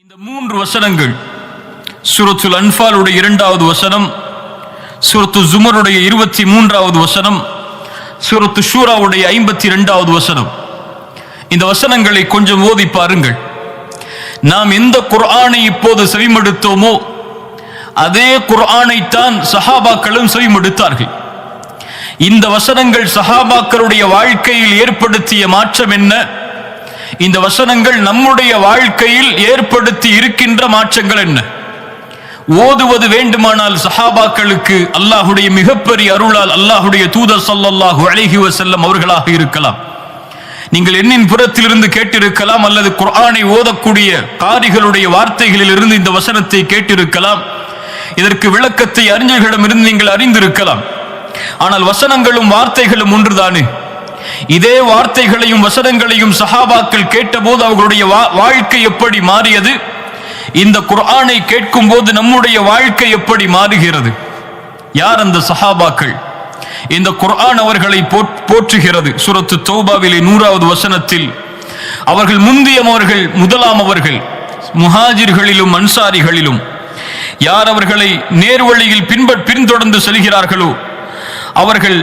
இந்த மூன்று வசனங்கள் சூரத்துல் அன்ஃபாலுடைய 2வது வசனம், சூரத்து ஜுமருடைய 23வது வசனம், சூரத்து ஷூராவுடைய 52வது வசனம். இந்த வசனங்களை கொஞ்சம் ஓதி பாருங்கள். நாம் எந்த குர்ஆனை இப்போது செவிமடுத்தோமோ அதே குர்ஆனைத்தான் சஹாபாக்களும் செவிமடுத்தார்கள். இந்த வசனங்கள் சஹாபாக்களுடைய வாழ்க்கையில் ஏற்படுத்திய மாற்றம் என்ன? இந்த வசனங்கள் நம்முடைய வாழ்க்கையில் ஏற்படுத்தி இருக்கின்ற மாற்றங்கள் என்ன? ஓதுவது வேண்டுமானால் சஹாபாக்களுக்கு அல்லாஹுடைய மிகப்பெரிய அருளால் அல்லாஹுடைய தூதர் ஸல்லல்லாஹு அலைஹி வஸல்லம் அவர்களாக இருக்கலாம். நீங்கள் எண்ணின் புறத்திலிருந்து கேட்டிருக்கலாம், அல்லது குர்ஆனை ஓதக்கூடிய காரிகளுடைய வார்த்தைகளில் இருந்து இந்த வசனத்தை கேட்டிருக்கலாம். இதற்கு விளக்கத்தை அறிஞர்களிடமிருந்து நீங்கள் அறிந்திருக்கலாம். ஆனால் வசனங்களும் வார்த்தைகளும் ஒன்றுதானே? இதே வார்த்தைகளையும் வசனங்களையும் சஹாபாக்கள் கேட்டபோது அவர்களுடைய வாழ்க்கை எப்படி மாறியது? இந்த குர்ஆனை கேட்கும் போது நம்முடைய வாழ்க்கை எப்படி மாறுகிறது? யார் அந்த சஹாபாக்கள்? இந்த குர்ஆன் அவர்களை போற்றுகிறது. சூரத்து தௌபாவிலே 100வது வசனத்தில் அவர்கள் முந்தியவர்கள், முதலாம் அவர்கள், முஹாஜிர்களிலும் அன்சாரிகளிலும் யார் அவர்களை நேர்வழியில் பின்தொடர்ந்து செல்கிறார்களோ அவர்கள்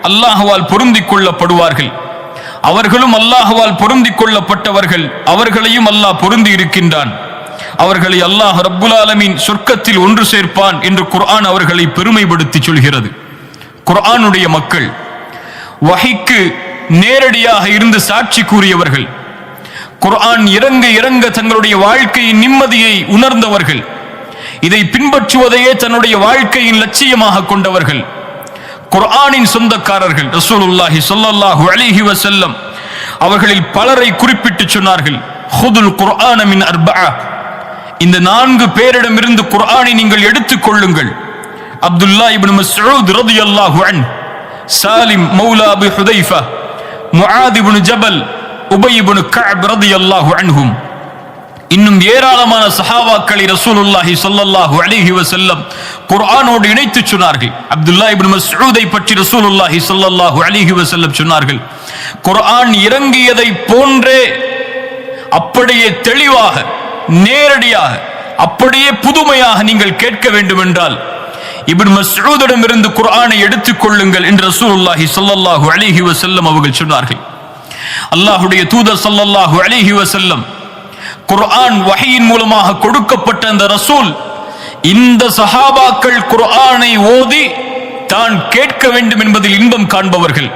அல்லாஹ்வால் பொருந்திக் கொள்ளப்படுவார்கள். அவர்களும் அல்லாஹ்வால் பொருந்திக் கொள்ளப்பட்டவர்கள், அவர்களையும் அல்லாஹ் பொருந்தி இருக்கின்றான். அவர்களை அல்லாஹ் ரப்புல் ஆலமீன் சொர்க்கத்தில் ஒன்று சேர்ப்பான் என்று குர்ஆன் அவர்களை பெருமைப்படுத்தி சொல்கிறது. குர்ஆனுடைய மக்கள், வஹீக்கு நேரடியாக இருந்து சாட்சி கூறியவர்கள், குர்ஆன் இறங்க இறங்க தங்களுடைய வாழ்க்கையின் நிம்மதியை உணர்ந்தவர்கள், இதை பின்பற்றுவதையே தன்னுடைய வாழ்க்கையின் லட்சியமாக கொண்டவர்கள், குர்ஆனின் சொந்தக்காரர்கள். ரசூலுல்லாஹி ஸல்லல்லாஹு அலைஹி வஸல்லம் அவர்களில் பலரை குறிப்பிட்டு சொன்னார்கள், ஹுதுல் குர்ஆன மின் அர்பஆ, இந்த 4 பேரிடமிருந்து குர்ஆனை நீங்கள் எடுத்துக் கொள்ளுங்கள். அப்துல்லா இப்னு மஸ்ஊத் ரலியல்லாஹு அன்ஹு, சாலிம் மௌலா அபி ஹுதைஃபா, முஆத் இப்னு ஜபல், உபய் இப்னு கஅப் ரலியல்லாஹு அன்ஹும், இன்னும் ஏராளமான சஹாபாக்களை ரசூலுல்லாஹி ஸல்லல்லாஹு அலைஹி வஸல்லம் குர்ஆனோடு இணைத்து சொன்னார்கள். அப்துல்லா இப்னு மஸ்ஊதை பற்றி ரசூலுல்லாஹி ஸல்லல்லாஹு அலைஹி வஸல்லம் சொன்னார்கள், குர்ஆன் இறங்கியதை போன்றே அப்படியே தெளிவாக, நேரடியாக, அப்படியே புதுமையாக நீங்கள் கேட்க வேண்டும் என்றால் இப்னு மஸ்ஊதிடம் இருந்து குர்ஆனை எடுத்துக் கொள்ளுங்கள் என்று ரசூலுல்லாஹி ஸல்லல்லாஹு அலைஹி வஸல்லம் அவர்கள் சொன்னார்கள். அல்லாஹ்வுடைய தூதர் ஸல்லல்லாஹு அலைஹி வஸல்லம் குர்ஆன் வஹீயின் மூலமாக கொடுக்கப்பட்ட அந்த ரசூல், இந்த சஹாபாக்கள் குர்ஆனை ஓதி தான் கேட்க வேண்டும் என்பதில் இன்பம் காண்பவர்கள்.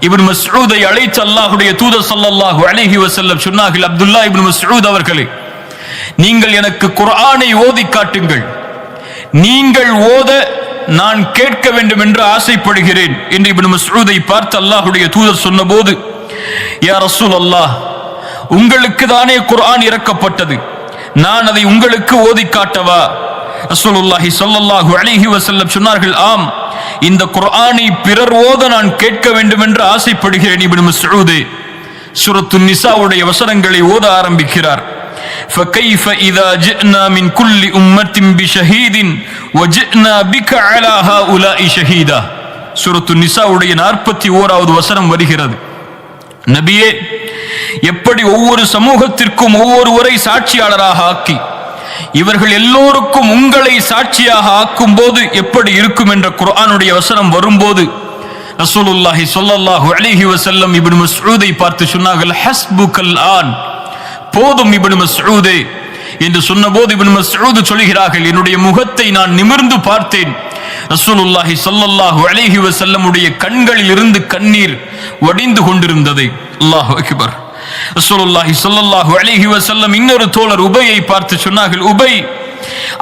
இப்னு மஸ்ஊதை அழைத்து அல்லாஹ்வுடைய தூதர் ஸல்லல்லாஹு அலைஹி வஸல்லம் சொன்னார்கள், அப்துல்லா இப்னு மஸ்ஊத் அவர்களே, நீங்கள் எனக்கு குர்ஆனை ஓதி காட்டுங்கள், நீங்கள் ஓத நான் கேட்க வேண்டும் என்று ஆசைப்படுகிறேன் என்று இப்னு மஸ்ஊதை பார்த்து அல்லாஹ்வுடைய தூதர் சொன்னபோது, யா ரசூலல்லாஹ், உங்களுக்கு தானே குர்ஆன் இறக்கப்பட்டது, நான் அதை உங்களுக்கு ஓதி காட்டவா? ரசூலுல்லாஹி ஸல்லல்லாஹு அலைஹி வஸல்லம் சொன்னார்கள், ஆம், இந்த குர்ஆனை பிறர் ஓத நான் கேட்க வேண்டும் என்று ஆசைப்படுகிறேன். இப்னு மஸ்ஊத் சூரத்து நிசாவுடைய வசனங்களை ஓத ஆரம்பிக்கிறார். فكيف إذا جئنا من كل أمة بشهيد وجئنا بك على هؤلاء شهيدا. சூரத்து நிசாவுடைய 41வது வசனம் வருகிறது. நபியே, எப்படி ஒவ்வொரு சமூகத்திற்கும் ஒவ்வொருவரை சாட்சியாளராக ஆக்கி இவர்கள் எல்லோருக்கும் உங்களை சாட்சியாக ஆக்கும் போது எப்படி இருக்கும் என்ற குர்ஆனுடைய வசனம் வரும்போது ரசூலுல்லாஹி ஸல்லல்லாஹு அலைஹி வஸல்லம் இப்னு மஸ்ஊதை பார்த்து சொன்னார்கள், ஹஸ்புகல் ஆன், போதும் இப்னு மஸ்ஊதே என்று சொன்னபோது இப்னு மஸ்ஊத் சொல்கிறார்கள், என்னுடைய முகத்தை நான் நிமிர்ந்து பார்த்தேன், ரசூலுல்லாஹி ஸல்லல்லாஹு அலைஹி வஸல்லமுடைய கண்களில் இருந்து கண்ணீர் வடிந்து கொண்டிருந்தது. அல்லாஹு அக்பர். ரசூலுல்லாஹி ஸல்லல்லாஹு அலைஹி வஸல்லம் இன்னொரு தோழர் உபையை பார்த்து சொன்னார்கள், உபை,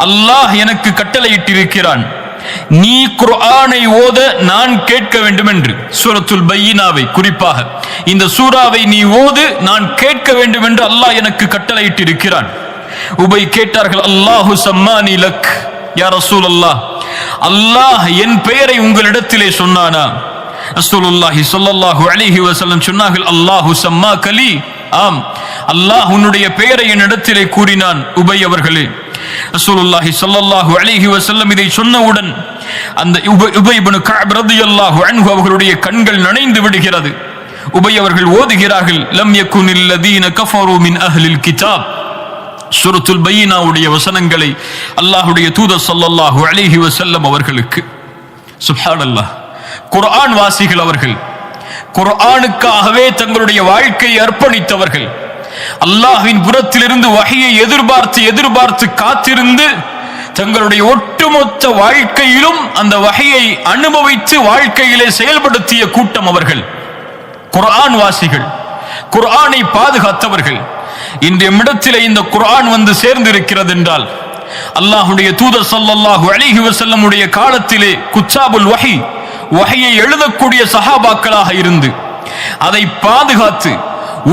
அல்லாஹ் எனக்கு கட்டளையிட்டிருக்கிறான், நீ குர்ஆனை ஓத நான் கேட்க வேண்டும் என்று. சூரத்துல் பையினாவை, குறிப்பாக இந்த சூராவை நீ ஓது, நான் கேட்க வேண்டும் என்று அல்லாஹ் எனக்கு கட்டளையிட்டிருக்கிறான். உபை கேட்டார்கள், அல்லாஹு சம்மானி லக் யா ரசூலல்லாஹ், அல்லாஹ் என் பெயரை உங்களிடத்திலே சொன்னானா? ரசூலுல்லாஹி ஸல்லல்லாஹு அலைஹி வஸல்லம் சொன்னார்கள், அல்லாஹு சம்மாக லி, ஆம், அல்லாஹ் உன்னுடைய பெயரை என்னிடத்திலே கூறினான் உபை அவர்களே. ரசூலுல்லாஹி ஸல்லல்லாஹு அலைஹி வஸல்லம் இதை சொன்னவுடன் அந்த உபை இப்னு கஅப் ரலியல்லாஹு அன்ஹு அவர்களுடைய கண்கள் நனைந்து விடுகிறது. உபை அவர்கள் ஓதுகிறார்கள், லம் யகுனில் லதீன கஃபரு மின் அஹ்லில் கிதாப், சூரத்துல் பையினாவுடைய வசனங்களை அல்லாஹ்வுடைய தூதர் ஸல்லல்லாஹு அலைஹி வஸல்லம் அவர்களுக்கு, சுப்ஹானல்லாஹ், குர்ஆன் வாசிகள் அவர்கள், குர்ஆனுக்காகவே தங்களுடைய வாழ்க்கையை அர்ப்பணித்தவர்கள், அல்லாஹ்வின் புறத்திலிருந்து வஹியை எதிர்பார்த்து காத்திருந்து தங்களுடைய ஒட்டுமொத்த வாழ்க்கையிலும் அந்த வஹியை அனுபவித்து வாழ்க்கையிலே செயல்படுத்திய கூட்டம் அவர்கள். குர்ஆன் வாசிகள், குர்ஆனை பாதுகாத்தவர்கள். இன்றைய இடத்திலே இந்த குர்ஆன் வந்து சேர்ந்திருக்கிறது என்றால் அல்லாஹ்வுடைய தூதர் ஸல்லல்லாஹு அலைஹி வஸல்லம் உடைய காலத்திலே குத்தாபுல் வஹியை எழுதக்கூடிய சஹாபாக்களாக இருந்து அதை பாதுகாத்து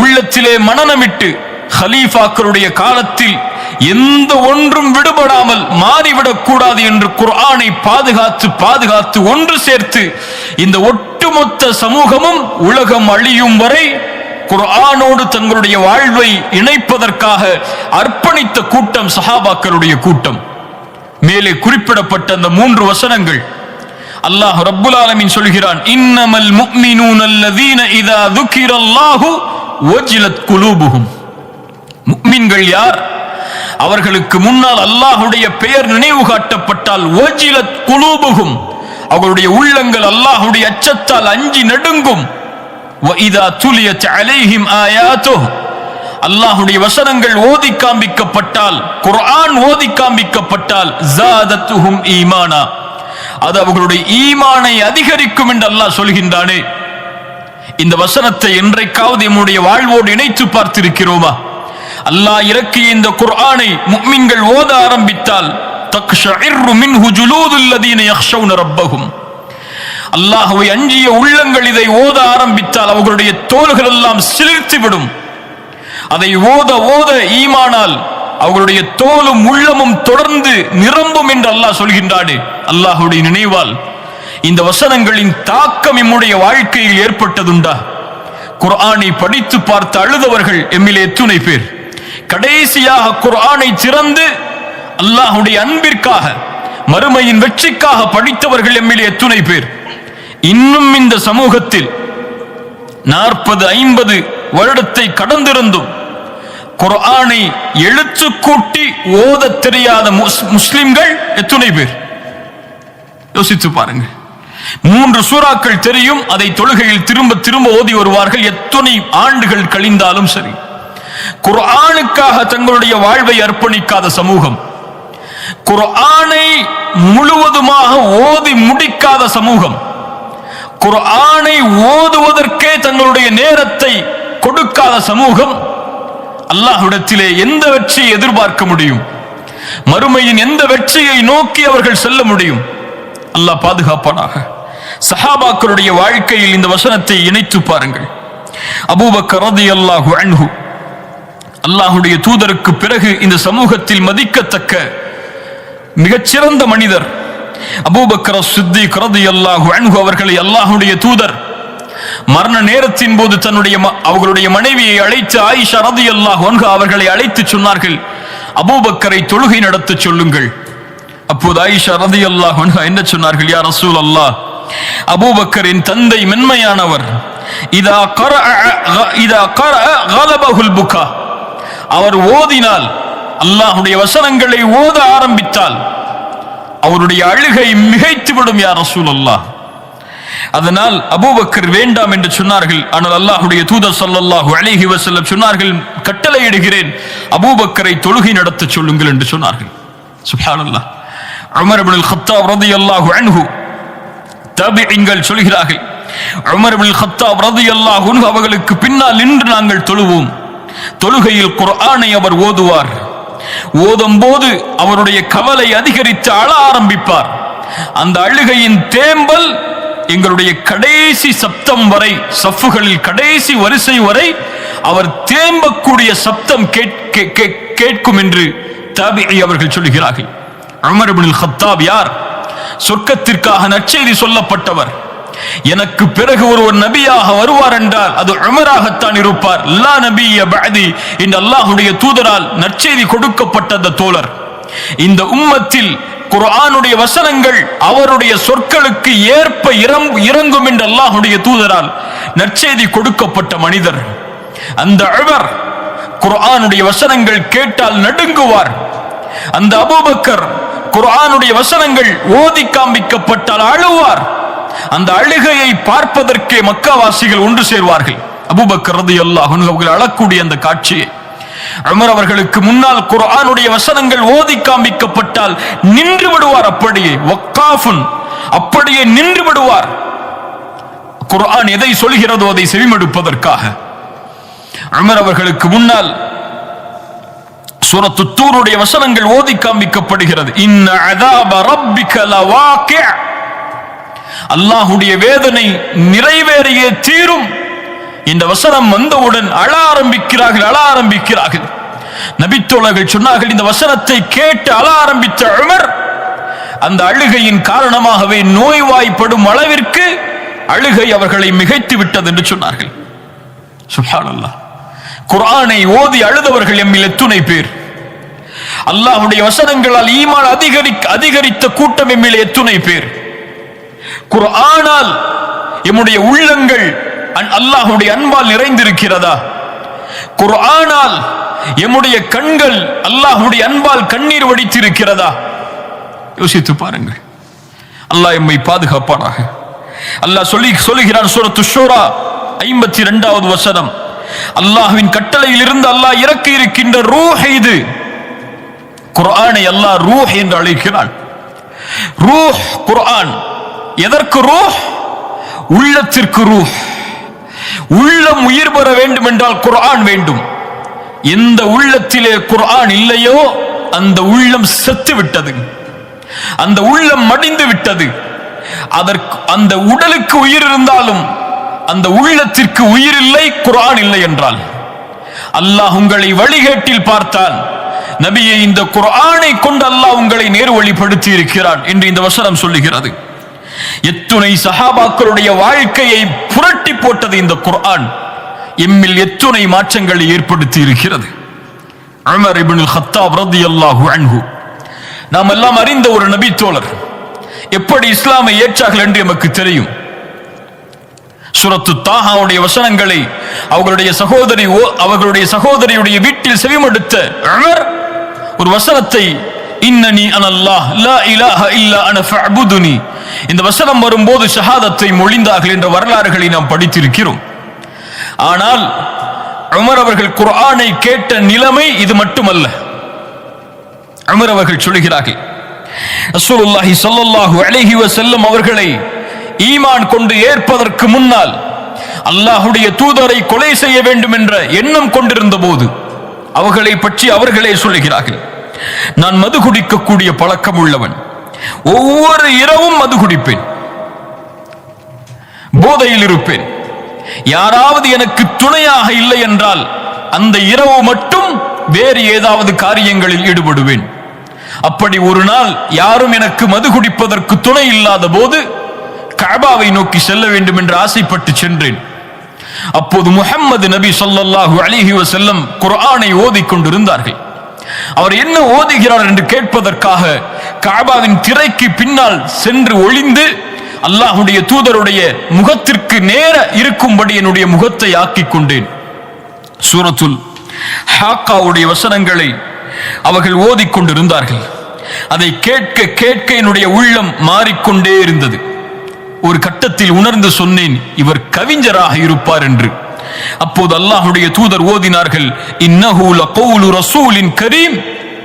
உள்ளத்திலே மனனமிட்டு ஹலீஃபாக்களுடைய காலத்தில் எந்த ஒன்றும் விடுபடாமல் மாறிவிடக் கூடாது என்று குர்ஆனை பாதுகாத்து ஒன்று சேர்த்து இந்த ஒட்டுமொத்த சமூகமும் உலகம் அழியும் வரை குர்ஆனோடு தங்களுடைய வாழ்வை இணைப்பதற்காக அர்ப்பணித்த கூட்டம் சஹாபாக்களுடைய கூட்டம். மேலே குறிப்பிடப்பட்ட அந்த 3 வசனங்கள் அல்லாஹ் ரப்புல் ஆலமீன் சொல்கிறான், இன்னமல் முஃமினூன அல்லதீன இதா ذுகிரல்லாஹு வஜிலத் குலூபுஹும். முஃமின்கள் யார்? அவர்களுக்கு முன்னால் அல்லாஹ்வுடைய பெயர் நினைவு காட்டப்பட்டால் வஜிலத் குலூபுஹும், அவர்களுடைய உள்ளங்கள் அல்லாஹ்வுடைய அச்சத்தால் அஞ்சி நடுங்கும். وَإِذَا تُلِيَتْ عَلَيْهِمْ آيَاتُهُ, அல்லாஹ்வுடைய வசனங்கள் ஓதி காண்பிக்கப்பட்டால், குர்ஆன் ஓதி காண்பிக்கப்பட்டால் زَادَتْهُمْ ஈமானா, அது அவர்களுடைய ஈமானை அதிகரிக்கும் என்று அல்லாஹ் சொல்கின்றானே. இந்த வசனத்தை என்றைக்காவது நம்முடைய வாழ்வோடு இணைத்து பார்த்திருக்கிறோமா? அல்லாஹ் இறக்கிய இந்த குர்ஆனை முஃமின்கள் ஓத ஆரம்பித்தால் தக்ஷஇரு மின்ஹு ஜுலூதுல் லதீன யக்ஷௌன ரப்பஹும், அல்லாஹ்வை அஞ்சிய உள்ளங்கள் இதை ஓத ஆரம்பித்தால் அவர்களுடைய தோள்கள் எல்லாம் சிலிர்த்துவிடும். அதை ஓத ஈமானால் அவர்களுடைய தோலும் உள்ளமும் தொடர்ந்து நிரம்பும் என்று அல்லாஹ் சொல்கின்றானே. அல்லாஹ்வுடைய நினைவால் இந்த வசனங்களின் தாக்கம் நம்முடைய வாழ்க்கையில் ஏற்பட்டதுண்டா? குர்ஆனை படித்து பார்த்து அழுதவர்கள் எம்மிலே எத்துணை பேர்? கடைசியாக குர்ஆனை திறந்து அல்லாஹ்வுடைய அன்பிற்காக, மறுமையின் வெற்றிக்காக படித்தவர்கள் எம்மிலே எத்துணை பேர்? இன்னும் இந்த சமூகத்தில் 40-50 வருடத்தை கடந்திருந்தும் குர்ஆனை எழுத்து கூட்டி ஓத தெரியாத முஸ்லிம்கள் எத்துணை பேர்? யோசித்து பாருங்க. 3 சூறாக்கள் தெரியும், அதை தொழுகையில் திரும்ப ஓதி வருவார்கள். எத்தனை ஆண்டுகள் கழிந்தாலும் சரி, குர்ஆனுக்காக தங்களுடைய வாழ்வை அர்ப்பணிக்காத சமூகம், குர்ஆனை முழுவதுமாக ஓதி முடிக்காத சமூகம், குர்ஆனை ஓதுவதற்கே தங்களுடைய நேரத்தை கொடுக்காத சமூகம், அல்லாஹ்விடத்திலே எந்த வெற்றியை எதிர்பார்க்க முடியும்? மறுமையின் எந்த வெற்றியை நோக்கி அவர்கள் செல்ல முடியும்? அல்லாஹ் பாதுகாப்பானாக. சஹாபாக்களுடைய வாழ்க்கையில் இந்த வசனத்தை இணைத்து பாருங்கள். அபூபக்கர் ரலியல்லாஹு அன்ஹு, அல்லாஹ்வுடைய தூதருக்கு பிறகு இந்த சமூகத்தில் மதிக்கத்தக்க மிகச்சிறந்த மனிதர் அபூபக்கர் சித்திக் ரலியல்லாஹு அன்ஹு அவர்களை அல்லாஹ்வுடைய தூதர் மரண நேரத்தின் போது அவர்களுடைய மனைவியை அழைத்து, ஆயிஷா ரலியல்லாஹு அன்ஹா அவர்களை அழைத்து சொன்னார்கள், அபூபக்கரை தொழுகை நடத்த சொல்லுங்கள். அப்போது ஆயிஷா ரலியல்லாஹு அன்ஹா என்ன சொன்னார்கள்? யா ரசூலல்லாஹ், அபூபக்கரின் தந்தை மென்மையானவர், இதா கரஅ கலபஹுல் புகா, அவர் ஓதினால், அல்லாஹ்வுடைய வசனங்களை ஓத ஆரம்பித்தால் அவருடைய அழுகை மிகைத்துவிடும் யா ரசூலல்லாஹ். அதனால் அபூபக்கர் வேண்டாம் என்று சொன்னார்கள். ஆனால் அல்லாஹ்வுடைய தூதர் ஸல்லல்லாஹு அலைஹி வஸல்லம் சொன்னார்கள், கட்டளையிடுகிறேன், அபூபக்கரை தொழுகை நடத்த சொல்லுங்கள் என்று சொன்னார்கள். சுப்ஹானல்லாஹ். உமர் இப்னு அல்-கத்தாப் ரலியல்லாஹு அன்ஹு, தாபிஈன்கள் சொல்கிறார்கள், உமர் இப்னு அல்-கத்தாப் ரலியல்லாஹு அன்ஹு அவர்களுக்கு பின்னால் நின்று நாங்கள் தொழுவோம். தொழுகையில் குர்ஆனை அவர் ஓதுவார். ஓதும் போது அவருடைய கவலை அதிகரித்து அழ ஆரம்பிப்பார். அந்த அழுகையின் தேம்பல் எங்களுடைய கடைசி சப்தம் வரை, சஃப்புகளில் கடைசி வரிசை வரை அவர் தேம்பக்கூடிய சப்தம் கேட்கும் என்று தாபிஈ அவர்கள் சொல்கிறார்கள். உமர் இப்னு அல்-கத்தாப் யார்? சொர்க்கத்திற்காக நற்செய்தி சொல்லப்பட்டவர். எனக்கு பிறகு ஒருவர் நபியாக வருவார் என்றால் அது உமராகத்தான் இருப்பார். லா நபிய பஅதி இந்த அல்லாஹ்வுடைய தூதரால் நற்செய்தி கொடுக்கப்பட்ட அந்த தோழர். இந்த உம்மத்தில் குர்ஆனுடைய வசனங்கள் அவருடைய சொற்களுக்கு ஏற்ப இறங்கும் என்று அல்லாஹ்வுடைய தூதரால் நற்செய்தி கொடுக்கப்பட்ட மனிதர். அந்த உமர் குர்ஆனுடைய வசனங்கள் கேட்டால் நடுங்குவார். அந்த அபூபக்கர் குர்ஆனுடைய வசனங்கள் ஓதி காண்பிக்கப்பட்டால் அழுவார். அந்த அழுகையை பார்ப்பதற்கே மக்காவாசிகள் ஒன்று சேர்வார்கள். அபூபக்கர் ரலியல்லாஹு அன்ஹு அவர்கள் அழக்கூடிய அந்த காட்சியை உமர் அவர்களுக்கு முன்னால் குர்ஆனுடைய வசனங்கள் ஓதி காண்பிக்கப்பட்டால் நின்று விடுவார். அப்படியே வக்காஃபுன், அப்படியே நின்று விடுவார். குர்ஆன் எதை சொல்கிறதோ அதை செவிமடுப்பதற்காக. உமர் அவர்களுக்கு முன்னால் சூரத்து தூருடைய வசனங்கள் ஓதி காண்பிக்கப்படுகிறது. இன்ன அஸாப ரப்பிக லவாகி', அல்லாஹ்வுடைய வேதனை நிறைவேறியே தீரும். இந்த வசனம் வந்தவுடன் அழ ஆரம்பிக்கிறார்கள். நபித்தோழர்கள் சொன்னார்கள், இந்த வசனத்தை கேட்டு அழ ஆரம்பித்த உமர் அந்த அழுகையின் காரணமாகவே நோய்வாய்ப்படும் அளவிற்கு அழுகை அவர்களை மிகைத்து விட்டது என்று சொன்னார்கள். சுப்ஹானல்லாஹ். குர்ஆனை ஓதி அழுதவர்கள் எம்மில் எத்துணை பேர்? அல்லாஹ்வுடைய வசனங்களால் ஈமான் அதிகரித்த கூட்டம் எம்மில் எத்துணை பேர்? குர்ஆனால் எம்முடைய உள்ளங்கள் அல்லாஹ்வுடைய அன்பால் நிறைந்திருக்கிறதா? குர்ஆனால் எம்முடைய கண்கள் அல்லாஹ்வுடைய அன்பால் கண்ணீர் வடித்திருக்கிறதா? யோசித்து பாருங்கள். அல்லாஹ் எம்மை பாதுகாப்பானாக. அல்லாஹ் சொல்லுகிறான் சூரத்து ஷூரா 52வது வசனம், அல்லாஹ்வின் கட்டளையில் இருந்து அல்லாஹ் இறக்கி இருக்கின்ற ரூஹ் இது. குர்ஆனை அல்லாஹ் ரூஹ் என்று அழைக்கிறான். ரூஹ் குர்ஆன். எதற்கு ரூஹ்? உள்ளத்திற்கு ரூஹ். உள்ளம் உயிர் பெற வேண்டும் என்றால் குர்ஆன் வேண்டும். எந்த உள்ளத்திலே குர்ஆன் இல்லையோ அந்த உள்ளம் செத்து விட்டது, அந்த உள்ளம் மடிந்து விட்டது. அந்த உடலுக்கு உயிர் இருந்தாலும் அந்த உள்ளத்திற்கு உயிர் இல்லை, குர்ஆன் இல்லை என்றால். அல்லாஹ் உங்களை வழிகேட்டில் பார்த்தான், நபியை இந்த குர்ஆனை கொண்டு அல்லாஹ் உங்களை நேர்வழிப்படுத்தி இருக்கிறான் என்று இந்த வசனம் சொல்லுகிறது. எத்துணை சஹாபாக்களுடைய வாழ்க்கையை புரட்டி போட்டது இந்த குர்ஆன். எம்மில் எத்துணை மாற்றங்களை ஏற்படுத்தி இருக்கிறது. உமர் இப்னுல் கத்தாப் ரலியல்லாஹு அன்ஹு, நாம் எல்லாம் அறிந்த ஒரு நபி தோழர், எப்படி இஸ்லாமை ஏற்றார்கள் என்று நமக்கு தெரியும். சூரத்து தாஹாவுடைய வசனங்களை அவர்களுடைய சகோதரியுடைய வீட்டில் செவிமடுத்த உமர் ஒரு வசனத்தை, இன்னனி அனல்லாஹ் லா இலாஹ இல்லா அன ஃபஅபுதுனி, இந்த வசனம் வரும்போது ஷஹாதத்தை மொழிந்தார்கள் என்ற வரலாறுகளை நாம் படித்திருக்கிறோம். ஆனால் உமர் அவர்கள் குர்ஆனை கேட்ட நிலைமை இது மட்டுமல்ல. உமர் அவர்கள் சொல்கிறார்கள், ரசூலுல்லாஹி ஸல்லல்லாஹு அலைஹி வஸல்லம் அவர்களை ஈமான் கொண்டு ஏற்பதற்கு முன்னால் அல்லாஹ்வுடைய தூதரை கொலை செய்ய வேண்டும் என்ற எண்ணம் கொண்டிருந்த போது அவர்களை பற்றி அவர்களே சொல்லுகிறார்கள், நான் மது குடிக்கக்கூடிய பழக்கம் உள்ளவன், ஒவ்வொரு இரவும் மது குடிப்பேன், போதையில் இருப்பேன், யாராவது எனக்கு துணையாக இல்லை என்றால் அந்த இரவு மட்டும் வேறு ஏதாவது காரியங்களில் ஈடுபடுவேன். அப்படி ஒரு நாள் யாரும் எனக்கு மது குடிப்பதற்கு துணை இல்லாத போது கஅபாவை நோக்கி செல்ல வேண்டும் என்று ஆசைப்பட்டு சென்றேன். அப்போது முஹம்மது நபி ஸல்லல்லாஹு அலைஹி வஸல்லம் குர்ஆனை ஓதிக் கொண்டிருந்தார்கள். அவர் என்ன ஓதுகிறார் என்று கேட்பதற்காக கஅபாவின் திரைக்கு பின்னால் சென்று ஒளிந்து அல்லாஹ்வுடைய தூதருடைய முகத்திற்கு நேர இருக்கும்படி என்னுடைய முகத்தை ஆக்கிக் கொண்டேன். சூரத்துல் ஹாக்காவுடைய வசனங்களை அவர்கள் ஓதிக் கொண்டிருந்தார்கள். அதை கேட்க கேட்க என்னுடைய உள்ளம் மாறிக்கொண்டே இருந்தது. ஒரு கட்டத்தில் உணர்ந்து சொன்னேன், இவர் கவிஞராக இருப்பார் என்று. அப்போது அல்லாஹ்வுடைய தூதர் ஓதினார்கள், இன்னஹு லகௌலு ரசூலின் கரீம்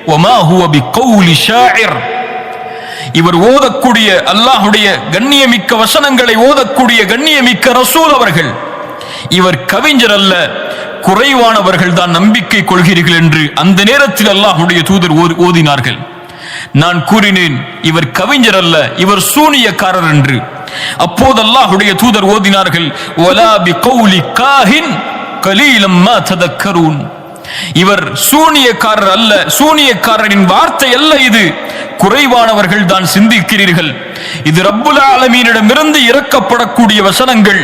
வமா ஹுவ பிகௌலி ஷாஇர். இவர் ஓதக்கூடிய அல்லாஹ்வுடைய கண்ணியமிக்க வசனங்களை ஓதக்கூடிய கண்ணியமிக்க ரசூல் அவர்கள், இவர் கவிஞர் அல்ல, குறைவானவர்கள் தான் நம்பிக்கை கொள்கிறீர்கள் என்று அந்த நேரத்தில் அல்லாஹ்வுடைய தூதர் ஓதினார்கள். நான் கூறினேன், இவர் கவிஞர் அல்ல, இவர் சூனியக்காரர் என்று. அப்போது அல்லாஹ்வுடைய தூதர் ஓதினார்கள், வலா பிகௌலி காஹின் கலீலம் மா ததக்கரூன். இவர் சூனியக்காரர் அல்ல, சூனியக்காரரின் வார்த்தை அல்ல, இது குறைவானவர்கள் தான் சிந்திக்கிறீர்கள். இது ரப்புல் ஆலமீனிடமிருந்து இறக்கப்படக்கூடிய வசனங்கள்.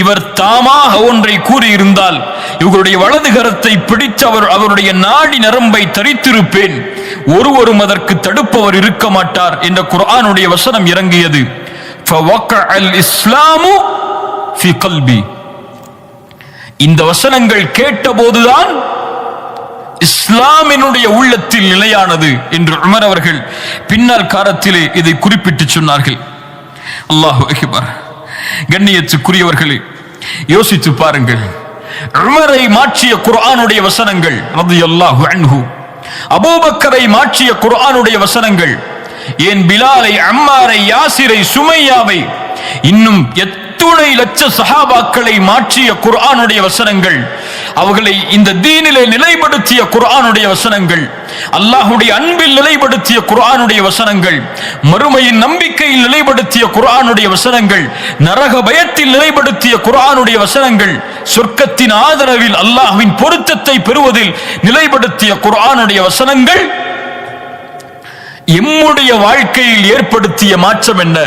இவர் தாமாக ஒன்றை கூறியிருந்தால் இவருடைய வலது கரத்தை பிடித்து அவருடைய நாடி நரம்பை தரித்திருப்பேன், ஒருவரும் அதற்கு தடுப்பவர் இருக்க மாட்டார் என்ற குர்ஆனுடைய வசனம் இறங்கியது. ஃபவக்கஅல் இஸ்லாமு ஃபி கல்பி. இந்த வசனங்கள் கேட்டபோதுதான் இஸ்லாமினுடைய உள்ளத்தில் நிலையானது என்று உமர் அவர்கள் பின்னால் காலத்திலே இதை குறிப்பிட்டு சொன்னார்கள். அல்லாஹு அக்பர். கண்ணியத்துக்குரியவர்களே, யோசித்து பாருங்கள். உமரை மாற்றிய குர்ஆனுடைய வசனங்கள் ரலியல்லாஹு அன்ஹு, அபூபக்கரை மாற்றிய குர்ஆனுடைய வசனங்கள், ஏன் பிலாலை, அம்மாரை, யாசிரை, சுமையாவை, இன்னும் எத்துணை லட்ச சஹாபாக்களை மாற்றிய குர்ஆனுடைய வசனங்கள், அவர்களை இந்த தீனிலே நிலைப்படுத்திய குர்ஆனுடைய வசனங்கள், அல்லாஹ்வுடைய அன்பில் நிலைப்படுத்திய குர்ஆனுடைய வசனங்கள், மறுமையின் நம்பிக்கையில் நிலைப்படுத்திய குர்ஆனுடைய வசனங்கள், நரக பயத்தில் நிலைப்படுத்திய குர்ஆனுடைய வசனங்கள், சொர்க்கத்தின் ஆதரவில் அல்லாஹ்வின் பொருத்தத்தை பெறுவதில் நிலைப்படுத்திய குர்ஆனுடைய வசனங்கள் எம்முடைய வாழ்க்கையில் ஏற்படுத்திய மாற்றம் என்ன,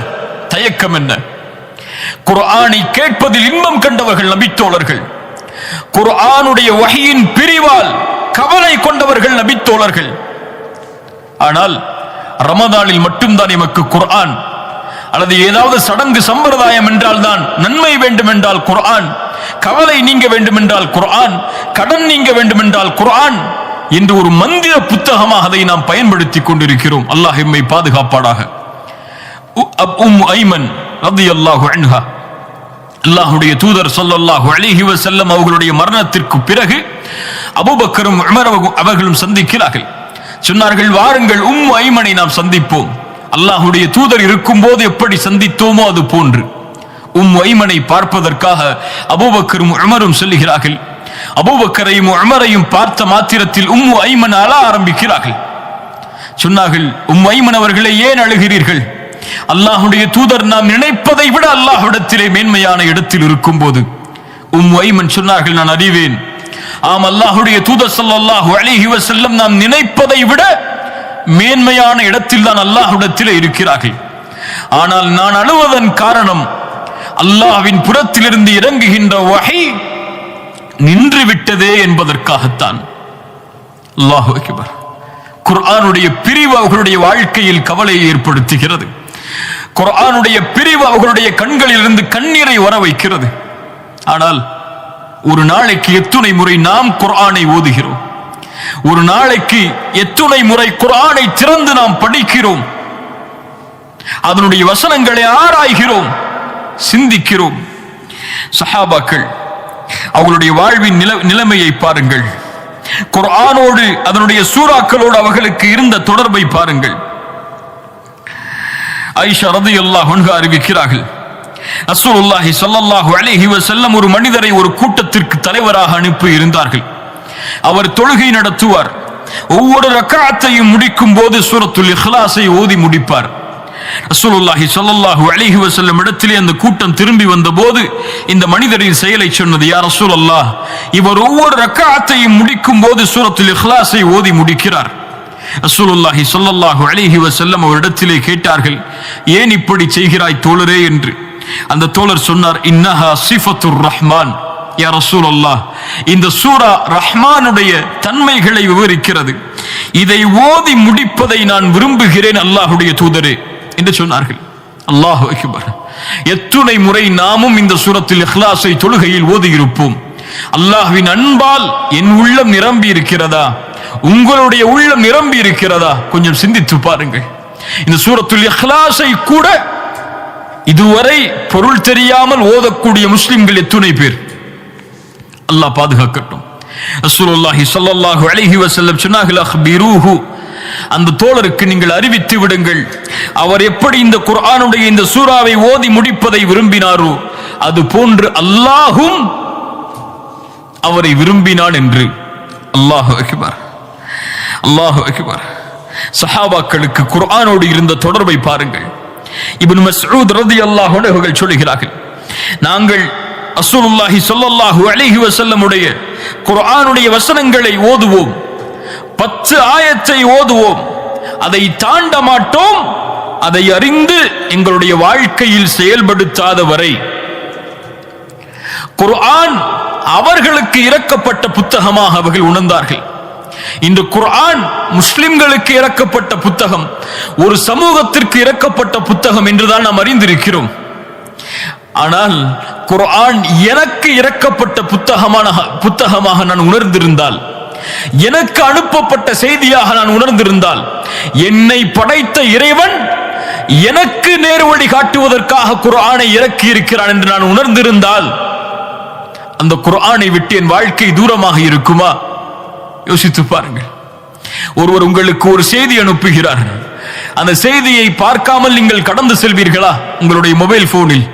தயக்கம் என்ன? குர்ஆனை கேட்பதில் இன்பம் கண்டவர்கள் நபித்தோழர்கள், குர்ஆனுடைய வஹீயின் பிரிவால் கவலை கொண்டவர்கள் நபித்தோழர்கள். ஆனால் ரமதானில் மட்டும்தான் எமக்கு குர்ஆன், அல்லது ஏதாவது சடங்கு சம்பிரதாயம் என்றால் தான் நன்மை வேண்டும் என்றால் குர்ஆன், கவலை நீங்க வேண்டும் என்றால் குர்ஆன், கடன் நீங்க வேண்டும் என்றால் குர்ஆன் என்று ஒரு மந்திர புத்தகமாக அதை நாம் பயன்படுத்திக் கொண்டிருக்கிறோம். அல்லாஹ் எம்மை பாதுகாப்பாடாக. ஐமன் ரலியல்லாஹு அன்ஹா, அல்லாஹ்வுடைய தூதர் ஸல்லல்லாஹு அலைஹி வஸல்லம் அவர்களுடைய மரணத்திற்கு பிறகு அபூபக்கரும் உமர் அவர்களும் சந்திக்கிறார்கள். சொன்னார்கள், வாருங்கள் ஐமனை நாம் சந்திப்போம். அல்லாஹ்வுடைய தூதர் இருக்கும் போது எப்படி சந்தித்தோமோ அது போன்று ஐமனை பார்ப்பதற்காக அபூபக்கரும் உமரும் செல்கிறார்கள். அபூபக்கரையும் உமரையும் பார்த்த மாத்திரத்தில் ஐமன் அழ ஆரம்பிக்கிறார்கள். சொன்னார்கள், ஐமன் அவர்களை ஏன் அழுகிறீர்கள்? அல்லாஹ்வுடைய தூதர் நாம் நினைப்பதை விட அல்லாஹ்விடத்திலே மேன்மையான இடத்தில் இருக்கும் போது ஐமன் சொன்னார்கள், நான் அறிவேன். ஆம், அல்லாஹ்வுடைய தூதர் ஸல்லல்லாஹு அலைஹி வஸல்லம் நாம் நினைப்பதை விட மேன்மையான இடத்தில் தான் அல்லாஹ்விடத்திலே இருக்கிறார்கள். ஆனால் நான் அழுவதன் காரணம் அல்லாஹ்வின் புறத்திலிருந்து இறங்குகின்ற வஹி நின்று விட்டதே என்பதற்காகத்தான். அல்லாஹு அக்பர். குர்ஆனுடைய பிரிவு அவர்களுடைய வாழ்க்கையில் கவலையை ஏற்படுத்துகிறது. குர்ஆனுடைய பிரிவு அவர்களுடைய கண்களில் இருந்து கண்ணீரை வர வைக்கிறது. ஆனால் ஒரு நாளைக்கு எத்துணை முறை நாம் குர்ஆனை ஓதுகிறோம்? ஒரு நாளைக்கு எத்துணை முறை குர்ஆனை திறந்து நாம் படிக்கிறோம்? அதனுடைய வசனங்களை ஆராய்கிறோம், சிந்திக்கிறோம். சஹாபாக்கள் அவர்களுடைய வாழ்வின் நிலைமையை பாருங்கள். குர்ஆனோடு அதனுடைய சூறாக்களோடு அவர்களுக்கு இருந்த தொடர்பை பாருங்கள். ஆயிஷா ரலியல்லாஹு அன்ஹா அறிவிக்கிறார்கள், ரசூலுல்லாஹி ஸல்லல்லாஹு அலைஹி வஸல்லம் ஒரு மனிதரை ஒரு கூட்டத்திற்கு தலைவராக அனுப்பி இருந்தார்கள். அவர் தொழுகை நடத்துவார். ஒவ்வொரு ரக்அத்தையும் முடிக்கும் போது சூரத்துல் இக்லாஸை ஓதி முடிப்பார். ரசூலுல்லாஹி ஸல்லல்லாஹு அலைஹி வஸல்லம் இடத்திலே அந்த கூட்டம் திரும்பி வந்தபோது இந்த மனிதரின் செயலை சொன்னது, யா ரசூலல்லாஹ், இவர் ஒவ்வொரு ரக்அத்தையும் முடிக்கும் போது சூரத்துல் இக்லாஸை ஓதி முடிக்கிறார். ரசூலுல்லாஹி ஸல்லல்லாஹு அலைஹி வஸல்லம் அவரிடத்திலே கேட்டார்கள், ஏன் இப்படி செய்கிறாய் தோழரே என்று. அந்த தோழர் சொன்னார், இன்னஹா சிஃபத்துர் ரஹ்மான். யா ரசூலல்லாஹ், இந்த சூரா ரஹ்மானுடைய தன்மைகளை விவரிக்கிறது. இதை ஓதி முடிப்பதை நான் விரும்புகிறேன் அல்லாஹ்வுடைய தூதரே என்று சொன்னார்கள். அல்லாஹு அக்பர். எத்துணை முறை நாமும் இந்த சூரத்துல் இக்லாஸை தொழுகையில் ஓதி இருப்போம். அல்லாஹ்வின் அன்பால் என் உள்ளம் நிரம்பி இருக்கிறதா? உங்களுடைய உள்ளம் நிரம்பி இருக்கிறதா? கொஞ்சம் சிந்தித்து பாருங்கள். இந்த சூரத்துல் இக்லாஸை கூட இதுவரை பொருள் தெரியாமல் ஓதக்கூடிய முஸ்லிம்கள் எத்துணை பேர்? அல்லாஹ் பாதுகாக்கட்டும். ரசூலுல்லாஹி ஸல்லல்லாஹு அலைஹி வஸல்லம் சொன்னார்கள், அக்பிரூஹு, அந்த தோழருக்கு நீங்கள் அறிவித்து விடுங்கள், அவர் எப்படி இந்த குர்ஆனுடைய இந்த சூறாவை ஓதி முடிப்பதை விரும்பினாரோ அது போன்று அல்லாஹும் அவரை விரும்பினான் என்று. அல்லாஹு அக்பர், அல்லாஹு அக்பர். சஹாபாக்களுக்கு குர்ஆனோடு இருந்த தொடர்பை பாருங்கள். இப்னு மஸ்ஊத் ரலியல்லாஹு அன்ஹு அவர்கள் சொல்கிறார்கள், நாங்கள் ரசூலுல்லாஹி ஸல்லல்லாஹு அலைஹி வஸல்லம் உடைய குர்ஆனுடைய வசனங்களை ஓதுவோம், 10 ஆயத்தை ஓதுவோம், அதை தாண்ட மாட்டோம், அதை அறிந்து எங்களுடைய வாழ்க்கையில் செயல்படுத்தாத வரை. குர்ஆன் அவர்களுக்கு இறக்கப்பட்ட புத்தகமாக அவர்கள் உணர்ந்தார்கள். இந்த குர்ஆன் முஸ்லிம்களுக்கு இறக்கப்பட்ட புத்தகம், ஒரு சமூகத்திற்கு இறக்கப்பட்ட புத்தகம் என்றுதான் நாம் அறிந்திருக்கிறோம். ஆனால் குர்ஆன் எனக்கு இறக்கப்பட்ட புத்தகமாக நான் உணர்ந்திருந்தால், எனக்கு அனுப்பப்பட்ட செய்தியாக நான் உணர்ந்திருந்தால், என்னை படைத்த இறைவன் எனக்கு நேர் வழி காட்டுவதற்காக குர்ஆனை இறக்கி இருக்கிறான் என்று நான் உணர்ந்திருந்தால், அந்த குர்ஆனை விட்டு என் வாழ்க்கை தூரமாக இருக்குமா? யோசித்து பாருங்கள். ஒருவர் உங்களுக்கு ஒரு செய்தி அனுப்புகிறார். அந்த செய்தியை பார்க்காமல் நீங்கள் கடந்து செல்வீர்களா உங்களுடைய மொபைல் போனில்?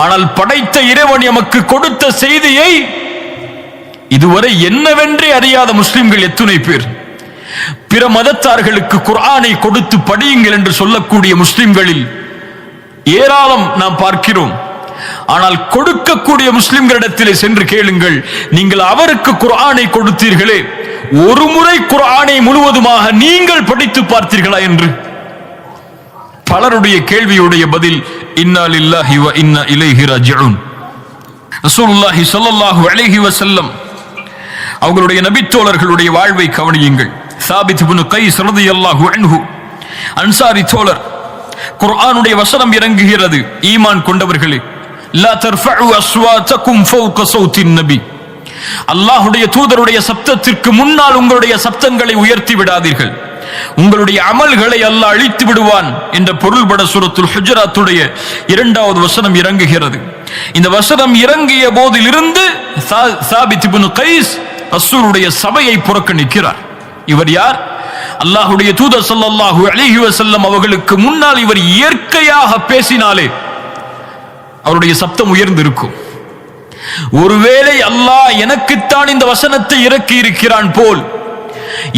ஆனால் படைத்த இறைவன் எமக்கு கொடுத்த செய்தியை இதுவரை என்னவென்றே அறியாத முஸ்லிம்கள் எத்துணை பேர்? பிற மதத்தார்களுக்கு குர்ஆனை கொடுத்து படியுங்கள் என்று சொல்லக்கூடிய முஸ்லிம்களில் ஏராளம் நாம் பார்க்கிறோம். ஆனால் கொடுக்கக்கூடிய முஸ்லிம்களிடத்திலே சென்று கேளுங்கள், நீங்கள் அவருக்கு குர்ஆனை கொடுத்தீர்களே, ஒரு முறை குர்ஆனை முழுவதுமாக நீங்கள் படித்து பார்த்தீர்களா என்று? பலருடைய கேள்வியுடைய பதில் இன்னா லில்லாஹி வ இன்னா இலைஹி ராஜிஊன். ரசூலுல்லாஹி ஸல்லல்லாஹு அலைஹி வஸல்லம் அவர்களுடைய நபித்தோழர்களுடைய வாழ்வை கவனியுங்கள். சாபித் இப்னு கைஸ் ரலியல்லாஹு அன்ஹு அன்சாரி தோழர். குர்ஆனுடைய வசனம் இறங்குகிறது, ஈமான் கொண்டவர்களே, லா தர்ஃபஉ அஸ்வாதகும் ஃபௌக ஸௌத்தின் நபி, அல்லாஹ்வுடைய தூதருடைய சப்தத்திற்கு முன்னால் உங்களுடைய சப்தங்களை உயர்த்தி விடாதீர்கள், உங்களுடைய அமல்களை அல்லாஹ் அழித்து விடுவான் என்ற பொருள்பட சூரத்துல் ஹுஜராத்துடைய 2வது வசனம் இறங்குகிறது. இந்த வசனம் இறங்கிய போதிலிருந்து சாபித் இப்னு கைஸ் ரசூலுடைய சபையை புறக்கணிக்கிறார். இவர் யார்? அல்லாஹ்வுடைய தூதர் ஸல்லல்லாஹு அலைஹி வஸல்லம் அவர்களுக்கு முன்னால் இவர் இயற்கையாக பேசினாலே அவருடைய சப்தம் உயர்ந்திருக்கும். ஒருவேளை அல்லாஹ் எனக்குத்தான் இந்த வசனத்தை இறக்கி இருக்கிறான் போல்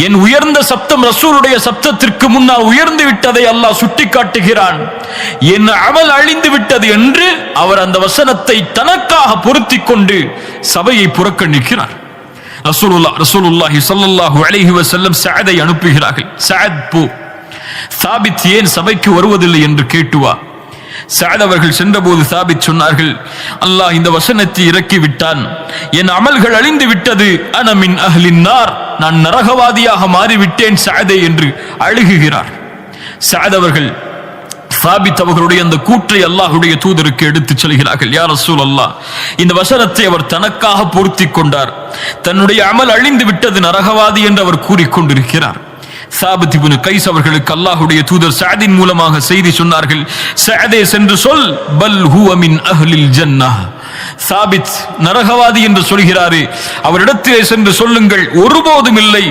என் உயர்ந்த சப்தம் ரசூலுடைய சப்தத்திற்கு முன்னால் உயர்ந்து விட்டதை அல்லாஹ் சுட்டிக்காட்டுகிறான், என் அமல் அழிந்து விட்டது என்று அவர் அந்த வசனத்தை தனக்காக பொருத்திக் கொண்டு சபையை புறக்கணிக்கிறார். ரசூலுல்லாஹி ஸல்லல்லாஹு அலைஹி வஸல்லம் சஅதை அனுப்புகிறார்கள். சஅத் போ, சாபித் ஏன் சபைக்கு வருவதில்லை என்று கேட்டுவா. சஅத் அவர்கள் சென்றபோது சாபித் சொன்னார்கள், அல்லாஹ் இந்த வசனத்தை இறக்கி விட்டான், என் அமல்கள் அழிந்து விட்டது, அன மின் அஹ்லின் நார், நான் நரகவாதியாக மாறிவிட்டேன் சஅதே என்று அழுகுகிறார். சஅத் அவர்கள் சாபித் அவர்களுடைய அந்த கூற்றை அல்லாஹ்வுடைய தூதருக்கு எடுத்துச் செல்கிறார்கள். யா ரசூலல்லாஹ், இந்த வசனத்தை அவர் தனக்காக பொருத்திக் கொண்டார், தன்னுடைய அமல் அழிந்து விட்டது, நரகவாதி என்று அவர் கூறிக்கொண்டிருக்கிறார். சாபித் இப்னு கைஸ் அவர்களுக்கு அல்லாஹ்வுடைய தூதர் சஅதின் மூலமாக செய்தி சொன்னார்கள், சஅதே சென்று சொல், பல் ஹுவ மின் அஹ்லில் ஜன்னஹ், சாபித் நரகவாதி என்று சொல்கிறாரே, அவரிடத்திலே சென்று சொல்லுங்கள், ஒருபோதும் இல்லை,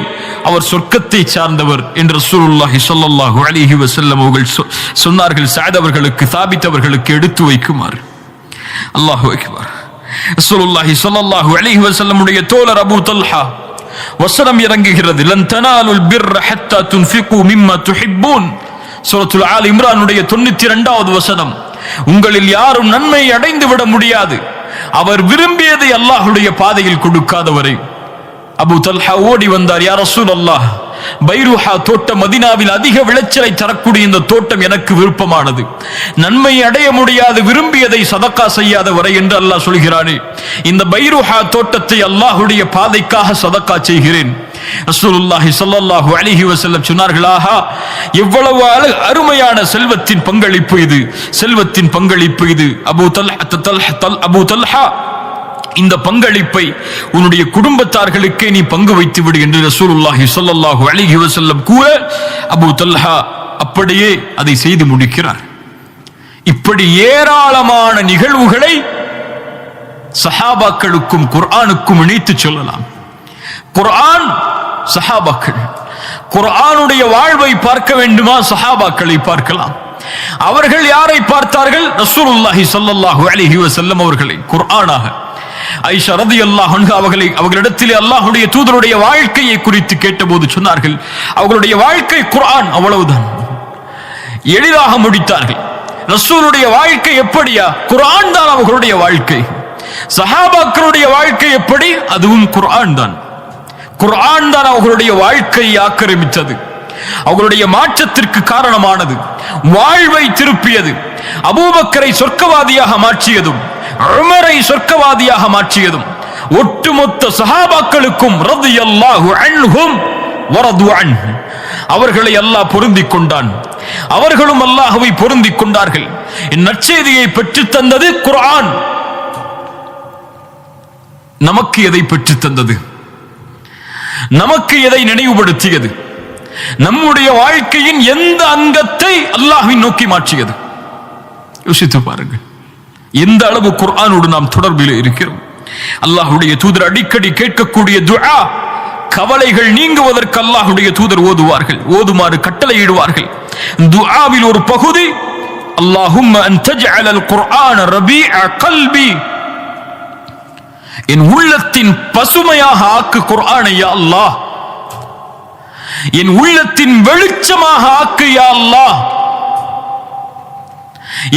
அவர் சொர்க்கத்தை சார்ந்தவர் என்று ரசூலுல்லாஹி ஸல்லல்லாஹு அலைஹி வஸல்லம் அவர்கள் சொன்னார்கள். சஅத் அவர்களுக்கு, சாபித் அவர்களுக்கு எடுத்து வைக்குமாறு. அல்லாஹு அக்பர். ரசூலுல்லாஹி ஸல்லல்லாஹு அலைஹி வஸல்லம் உடைய தோழர் அபூ தல்ஹா வசனம் இறங்குகிறது, லன் தனாலுல் பிர்ர ஹத்தா துன்ஃபிகு மிம்மா துஹிப்பூன். சூரத்துல் ஆல் இம்ரானுடைய 92வது வசனம், உங்களில் யாரும் நன்மை அடைந்து விட முடியாது அவர் விரும்பியதை அல்லாஹ்வுடைய பாதையில் கொடுக்காதவரை. அபூ தல்ஹா ஓடி வந்தார், யா ரசூலல்லாஹ், பைருஹா தோட்டம் மதீனாவில் அதிக விளைச்சலை தரக்கூடிய இந்த தோட்டம் எனக்கு விருப்பமானது, நன்மை அடைய முடியாது விரும்பியதை சதக்கா செய்யாத வரை என்று அல்லாஹ் சொல்கிறானே, இந்த பைருஹா தோட்டத்தை அல்லாஹ்வுடைய பாதைக்காக சதக்கா செய்கிறேன். ரசூலுல்லாஹி ஸல்லல்லாஹு அலைஹி வஸல்லம் சொன்னார்கள், ஆஹா, எவ்வளவு அருமையான செல்வத்தின் பங்களிப்பு இது, செல்வத்தின் பங்களிப்பு இது. அபூ தல்ஹா, இந்த பங்களிப்பை உன்னுடைய குடும்பத்தார்களுக்கே நீ பங்கு வைத்து விடு என்று ரசூலுல்லாஹி ஸல்லல்லாஹு அலைஹி வஸல்லம் கூற, அபூ தல்ஹா அப்படியே அதை செய்து முடிக்கிறார். இப்படி ஏராளமான நிகழ்வுகளை சஹாபாக்களுக்கும் குர்ஆனுக்கும் இணைத்து சொல்லலாம். குர்ஆன், சஹாபாக்கள். குர்ஆனுடைய வாழ்வை பார்க்க வேண்டுமா? சஹாபாக்களை பார்க்கலாம். அவர்கள் யாரை பார்த்தார்கள்? ரசூலுல்லாஹி ஸல்லல்லாஹு அலைஹி வஸல்லம் அவர்களை குர்ஆனாக. ஆயிஷா ரலியல்லாஹு அன்ஹா அவர்களிடத்திலே அல்லாஹ்வுடைய தூதருடைய வாழ்க்கையை குறித்து கேட்டபோது சொன்னார்கள், அவர்களுடைய வாழ்க்கை குர்ஆன், அவ்வளவுதான். எளிதாக முடித்தார்கள். ரசூலுடைய வாழ்க்கை எப்படியா? குர்ஆன் தான் அவர்களுடைய வாழ்க்கை. சஹாபாக்களுடைய வாழ்க்கை எப்படி? அதுவும் குர்ஆன் தான். குர்ஆன் தான் அவர்களுடைய வாழ்க்கையை ஆக்கிரமித்தது, அவர்களுடைய மாற்றத்திற்கு காரணமானது, வாழ்வை திருப்பியது. அபூபக்கரை சொர்க்கவாதியாக மாற்றியதும், உமரை சொர்க்கவாதியாக மாற்றியதும், ஒட்டுமொத்த சஹாபாக்களுக்கும் ரலியல்லாஹு அன்ஹும் வரது அன்ஹு, அவர்களை அல்லாஹ் பொருந்திக் கொண்டான், அவர்களும் அல்லாஹ்வை பொருந்திக் கொண்டார்கள். நற்செய்தியை பெற்றுத் தந்தது குர்ஆன். நமக்கு எதை பெற்றுத் தந்தது? நமக்கு எதை நினைவுபடுத்தியது? நம்முடைய வாழ்க்கையின் எந்த அங்கத்தை அல்லாஹ்வின் நோக்கி மாற்றியது? யோசித்து பாருங்கள். எந்த அளவு குர்ஆனோடு நாம் தொடர்பில் இருக்கிறோம். அல்லாஹ்வுடைய தூதர் அடிக்கடி கேட்கக்கூடிய துஆ, கவலைகள் நீங்குவதற்கு அல்லாஹ்வுடைய தூதர் ஓதுமாறு கட்டளையிடுவார்கள். துஆவில் ஒரு பகுதி, அல்லாஹும்ம அன் தஜ்அலல் குர்ஆன ரபீஅ கல்பி, என் உள்ளத்தின் பசுமையாக ஆக்கு குர்ஆனை யா அல்லாஹ், என் உள்ளத்தின் வெளிச்சமாக ஆக்கு யா அல்லாஹ்,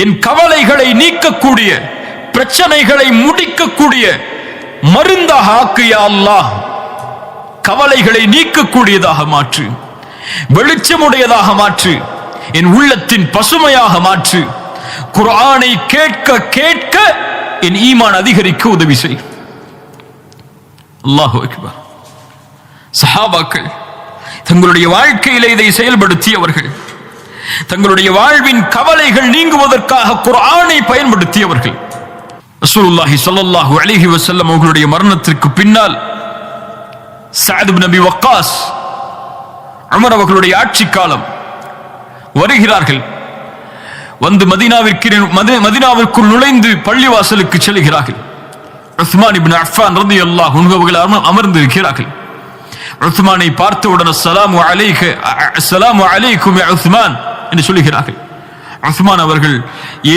என் கவலைகளை நீக்கக்கூடிய, பிரச்சனைகளை முடிக்கக்கூடிய மருந்தாக ஆக்கு யா அல்லாஹ், கவலைகளை நீக்கக்கூடியதாக மாற்று, வெளிச்சமுடையதாக மாற்று, என் உள்ளத்தின் பசுமையாக மாற்று. குர்ஆனை கேட்க கேட்க என் ஈமான் அதிகரிக்க உதவி செய். அல்லாஹு அக்பர். சஹாபாக்கள் தங்களுடைய வாழ்க்கையிலே இதை செயல்படுத்தியவர்கள். தங்களுடைய வாழ்வின் கவலைகள் நீங்குவதற்காக குர்ஆனை பயன்படுத்தியவர்கள். ரசூலுல்லாஹி ஸல்லல்லாஹு அலைஹி வஸல்லம் அவர்களுடைய மரணத்திற்கு பின்னால் சஅத் இப்னு அபி வக்காஸ், உமர் அவர்களுடைய ஆட்சி காலம் வருகிறார்கள். வந்து மதீனாவிற்குள் நுழைந்து பள்ளிவாசலுக்கு செல்கிறார்கள். உஸ்மான் இப்னு அஃபான் ரலியல்லாஹு அன்ஹு அவர்கள் அமர்ந்திருக்கிறார்கள். உஸ்மானை பார்த்தவுடன் அஸ்ஸலாமு அலைக்கும் யா உஸ்மான் என்று சொல்கிறார்கள். உஸ்மான் அவர்கள்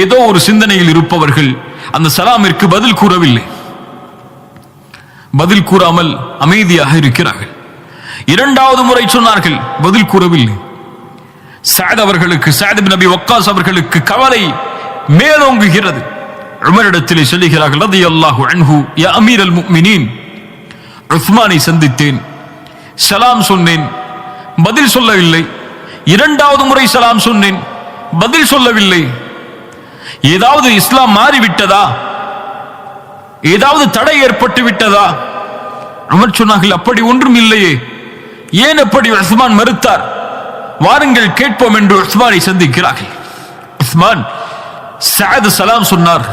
ஏதோ ஒரு சிந்தனையில் இருப்பவர்கள், அந்த சலாமிற்கு பதில் கூறவில்லை. பதில் கூறாமல் அமைதியாக இருக்கிறார்கள். இரண்டாவது முறை சொன்னார்கள், பதில் கூறவில்லை. சஅத் இப்னு அபி வக்காஸ் அவர்களுக்கு கவலை மேலோங்குகிறது. உமரிடத்திலே சொல்லுகிறார்கள், ரலியல்லாஹு அன்ஹு, யா அமீரல் முஃமினீன், உஸ்மானை சந்தித்தேன், சலாம் சொன்னேன், பதில் சொல்லவில்லை. இரண்டாவது முறை சலாம் சொன்னேன், பதில் சொல்லவில்லை. ஏதாவது இஸ்லாம் மாறிவிட்டதா? ஏதாவது தடை ஏற்பட்டு விட்டதா? உமர் சொன்னார்கள், அப்படி ஒன்றும் இல்லையே. ஏன் அப்படி உஸ்மான் மறுத்தார்? வாருங்கள் கேட்போம் என்று உஸ்மானை சந்திக்கிறார்கள். உஸ்மான், சஅத் சலாம் சொன்னார்,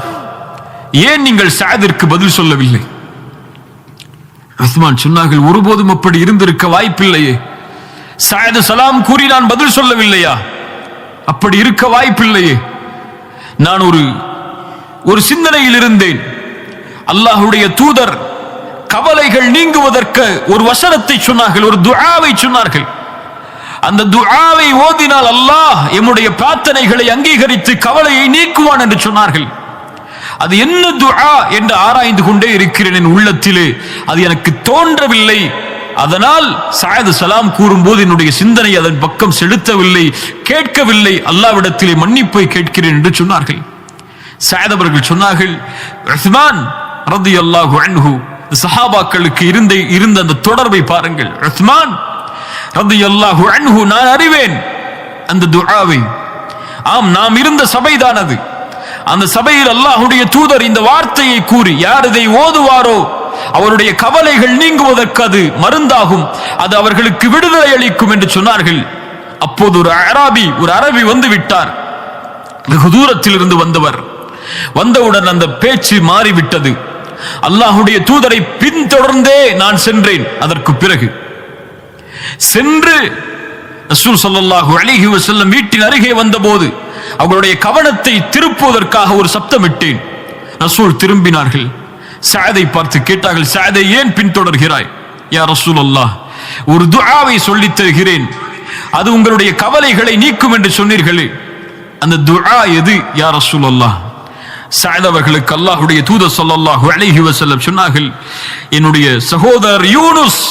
ஏன் நீங்கள் சஅதிற்கு பதில் சொல்லவில்லை? உஸ்மான் சொன்னார்கள், ஒருபோதும் அப்படி இருந்திருக்க வாய்ப்பில்லையே. சஅத் சலாம் கூறி நான் பதில் சொல்லவில்லையா? அப்படி இருக்க வாய்ப்பில்லையே. நான் ஒரு சிந்தனையில் இருந்தேன். அல்லாஹ்வுடைய தூதர் கவலைகள் நீங்குவதற்கு ஒரு வசனத்தை சொன்னார்கள், ஒரு துஆவை சொன்னார்கள். அந்த துஆவை ஓதினால் அல்லாஹ் எம்முடைய பிரார்த்தனைகளை அங்கீகரித்து கவலையை நீக்குவான் என்று சொன்னார்கள். அது என்ன துஆ என்று ஆராய்ந்து கொண்டே இருக்கிறேன் என் உள்ளத்திலே. அது எனக்கு தோன்றவில்லை. அதனால் சஅத் சலாம் கூறும்போது என்னுடைய சிந்தனை அதன் பக்கம் செலுத்தவில்லை, கேட்கவில்லை. அல்லாஹ்விடத்திலே மன்னிப்பை கேட்கிறேன் என்று சொன்னார்கள். சஅத் அவர்கள் சொன்னார்கள், உஸ்மான் ரலியல்லாஹு அன்ஹு, சஹாபாக்களுக்கு இருந்த அந்த தொடர்பை பாருங்கள். உஸ்மான் ரலியல்லாஹு அன்ஹு, நான் அறிவேன் அந்த துஆவை. ஆம், நாம் இருந்த சபைதான் அது. அந்த சபையில் அல்லாஹ்வுடைய தூதர் இந்த வார்த்தையை கூறி, யார் இதை ஓதுவாரோ அவருடைய கவலைகள் நீங்குவதற்கு அது மருந்தாகும், அது அவர்களுக்கு விடுதலை அளிக்கும் என்று சொன்னார்கள். அப்போது ஒரு அரபி வந்து விட்டார். வெகு தூரத்தில் இருந்து வந்தவர். வந்தவுடன் அந்த பேச்சு மாறிவிட்டது. அல்லாஹ்வுடைய தூதரை பின்தொடர்ந்தே நான் சென்றேன். அதற்கு பிறகு சென்று ரசூல் ஸல்லல்லாஹு அலைஹி வஸல்லம் வீட்டின் அருகே வந்தபோது அவர்களுடைய கவனத்தை திருப்புவதற்காக ஒரு சப்தமிட்டேன். ரசூல் திரும்பினார்கள். சஅதை பார்த்து கேட்டார்கள், சஅதை ஏன் பின்தொடர்கிறாய்? யா ரசூலல்லாஹ், ஒரு துஆவை சொல்லித் தருகிறேன், அது உங்களுடைய கவலைகளை நீக்கும் என்று சொன்னீர்களே, அந்த துஆ எது யா ரசூலல்லாஹ்? சஅத் அவர்களுக்கு அல்லாஹ்வுடைய தூதர் ஸல்லல்லாஹு அலைஹி வஸல்லம் சொன்னார்கள், என்னுடைய சகோதரர் யூனுஸ்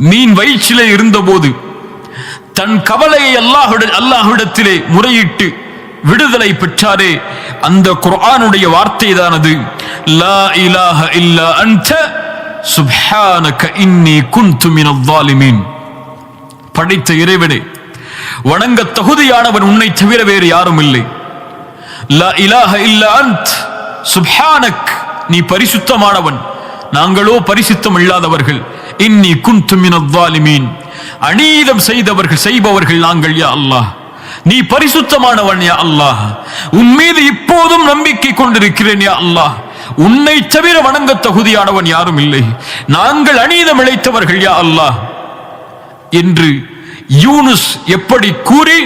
மீன் வயிற்றிலே இருந்தபோது தன் கவலையை அல்லாஹ்விடத்திலே முறையிட்டு விடுதலை பெற்றாரே, அந்த குர்ஆனுடைய வார்த்தை தான் அது. லா இலாஹ இல்லா அன்த சுப்ஹானக இன்னி குன்து மினல் ஸாலிமீன். படைத்த இறைவனே, வணங்க தகுதியானவன் உன்னை தவிர வேறு யாரும் இல்லை. லா இலாஹ இல்லா அன்த் சுப்ஹானக், நீ பரிசுத்தமானவன், நாங்களோ பரிசுத்தம் இல்லாதவர்கள். இன்னி குன்து மினல் ஸாலிமீன், அநீதம் செய்பவர்கள் நாங்கள் யா அல்லாஹ், நீ பரிசுத்தமானவன் யா அல்லாஹ், உன் மீது இப்போதும் நம்பிக்கை கொண்டிருக்கிறேன் யா அல்லாஹ், உன்னை தவிர வணங்க தகுதியானவன் யாரும் இல்லை, நாங்கள் அநீதம் இழைத்தவர்கள் யா அல்லாஹ் என்று யூனுஸ் எப்படி கூறி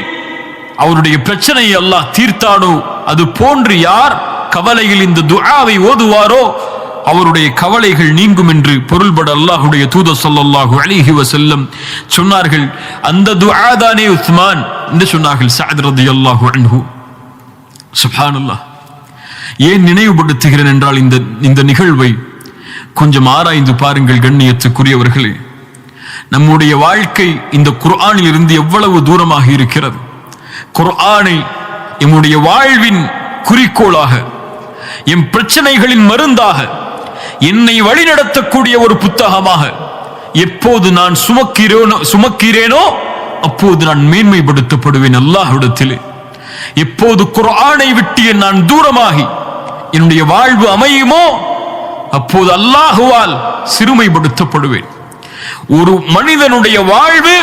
அவருடைய பிரச்சனையை அல்லாஹ் தீர்த்தானோ, அது போன்று யார் கவலையில் இந்த துஆவை ஓதுவாரோ அவருடைய கவலைகள் நீங்கும் என்று பொருள்பட அல்லாஹ்வுடைய தூதர் ஸல்லல்லாஹு அலைஹி வஸல்லம் சொன்னார்கள். அந்த துஆ தானே உஸ்மான் என்று சொன்னார்கள். சஅத் ரலியல்லாஹு அன்ஹு. சுப்ஹானல்லாஹ். ஏன் நினைவுபடுத்துகிறேன் என்றால் இந்த நிகழ்வை கொஞ்சம் ஆராய்ந்து பாருங்கள் கண்ணியத்துக்குரியவர்களே. நம்முடைய வாழ்க்கை இந்த குர்ஆனில் இருந்து எவ்வளவு தூரமாக இருக்கிறது. குர்ஆனை நம்முடைய வாழ்வின் குறிக்கோளாக, என் பிரச்சனைகளின் மருந்தாக, என்னை வழிநடத்தக்கூடிய ஒரு புத்தகமாக எப்போது நான் சுமக்கிறேனோ அப்போது நான் மேன்மைப்படுத்தப்படுவேன் அல்லாஹ்விடத்திலே. எப்போது குர்ஆனை விட்டு நான் தூரமாகி என்னுடைய வாழ்வு அமையுமோ அப்போது அல்லாஹுவால் சிறுமைப்படுத்தப்படுவேன். ஒரு மனிதனுடைய வாழ்வு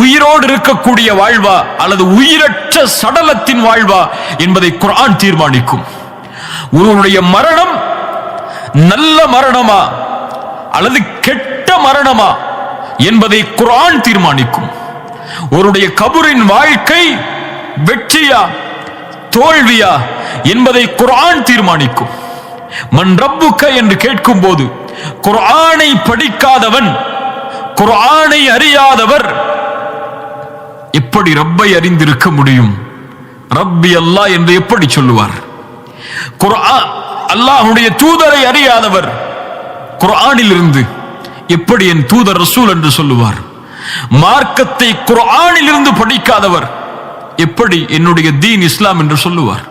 உயிரோடு இருக்கக்கூடிய வாழ்வா அல்லது உயிரற்ற சடலத்தின் வாழ்வா என்பதை குர்ஆன் தீர்மானிக்கும். ஒருவனுடைய மரணம் நல்ல மரணமா அல்லது கெட்ட மரணமா என்பதை குர்ஆன் தீர்மானிக்கும். ஒருடைய கபரின் வாழ்க்கை வெற்றியா தோல்வியா என்பதை குர்ஆன் தீர்மானிக்கும். மன் ரப்புக்க என்று கேட்கும் போது குர்ஆனை படிக்காதவன், குர்ஆனை அறியாதவர் எப்படி ரப்பை அறிந்திருக்க முடியும்? ரப்பி அல்லாஹ் என்று எப்படி சொல்லுவார்? குர்ஆன் அல்லாஹ்வுடைய தூதரை அறியாதவர் குர்ஆனில் இருந்து எப்படி என் தூதர் ரசூல் என்று சொல்லுவார்? மார்க்கத்தை குர்ஆனில் இருந்து படிக்காதவர் எப்படி என்னுடைய தீன் இஸ்லாம் என்று சொல்லுவார்?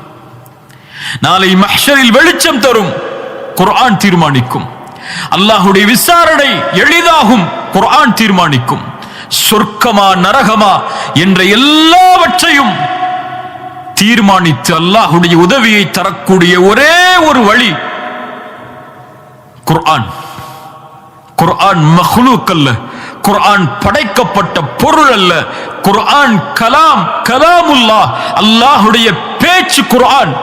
நாளை மஹ்ஷரில் வெளிச்சம் தரும் குர்ஆன் தீர்மானிக்கும். அல்லாஹ்வுடைய விசாரணை எளிதாகும் குர்ஆன் தீர்மானிக்கும். சொர்க்கமா நரகமா என்ற எல்லாவற்றையும் தீர்மானித்து அல்லாஹ்வுடைய உதவியை தரக்கூடிய ஒரே ஒரு வழி குர்ஆன். குர்ஆன் மக்லூக் அல்ல, குர்ஆன் படைக்கப்பட்ட பொருள் அல்ல. குர்ஆன் கலாமுல்லாஹ், அல்லாஹ்வுடைய பேச்சு குர்ஆன்.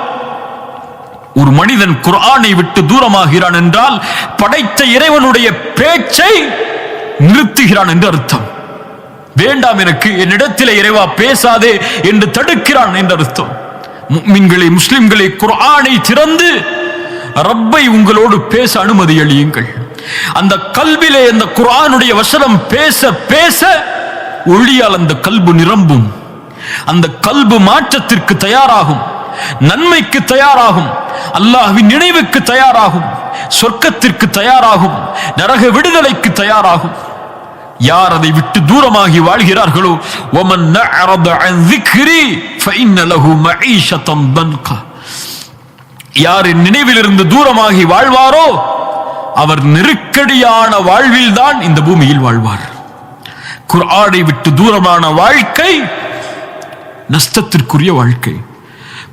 ஒரு மனிதன் குர்ஆனை விட்டு தூரமாகிறான் என்றால் படைத்த இறைவனுடைய பேச்சை நிறுத்துகிறான் என்று அர்த்தம். வேண்டாம் எனக்கு, என்னிடத்திலே இறைவா பேசாதே என்று தடுக்கிறான் என்று அர்த்தம். முஃமின்களே, முஸ்லிம்களே, குர்ஆனை திறந்து ரப்பை உங்களோடு பேச அனுமதி அளியுங்கள். அந்த கல்விலே அந்த குர்ஆனுடைய வசனம் பேச பேச ஒளியால் அந்த கல்பு நிரம்பும். அந்த கல்பு மாற்றத்திற்கு தயாராகும், நன்மைக்கு தயாராகும், அல்லாஹ்வின் நினைவுக்கு தயாராகும், சொர்க்கத்திற்கு தயாராகும், நரக விடுதலைக்கு தயாராகும். யார் அதை விட்டு தூரமாகி வாழ்கிறார்களோ, வமன் நஅரத அன் ذிக்ரி ஃபஇன்ன லஹு மஈஷத்தன் தன்கா, யார் நினைவிலிருந்து தூரமாகி வாழ்வாரோ அவர் நெருக்கடியான வாழ்வில் தான் இந்த பூமியில் வாழ்வார். குர்ஆனை விட்டு தூரமான வாழ்க்கை நஷ்டத்திற்குரிய வாழ்க்கை.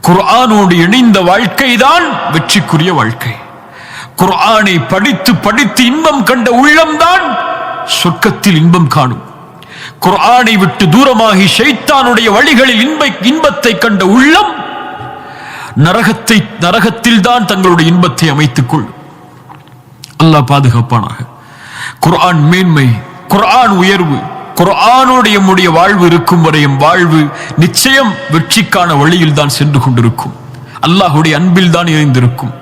குர்ஆனோடு இணைந்த வாழ்க்கை தான் வெற்றிக்குரிய வாழ்க்கை. குர்ஆனை படித்து படித்து இன்பம் கண்ட உள்ளம்தான் சொர்க்கத்தில் இன்பம் காணும். குர்ஆனை விட்டு தூரமாகி ஷைத்தானுடைய வழிகளில் இன்பத்தை கண்ட உள்ளம் நரகத்தில் தான் தங்களுடைய இன்பத்தை அமைத்துக் கொள்ளும். அல்லாஹ் பாதுகாப்பானாக. குர்ஆன் மேன்மை, குர்ஆன் உயர்வு. குர்ஆனோடு நம்முடைய வாழ்வு இருக்கும் வரை வாழ்வு நிச்சயம் வெற்றிக்கான வழியில் தான் சென்று கொண்டிருக்கும். அல்லாஹ்வுடைய அன்பில் தான் இணைந்திருக்கும்.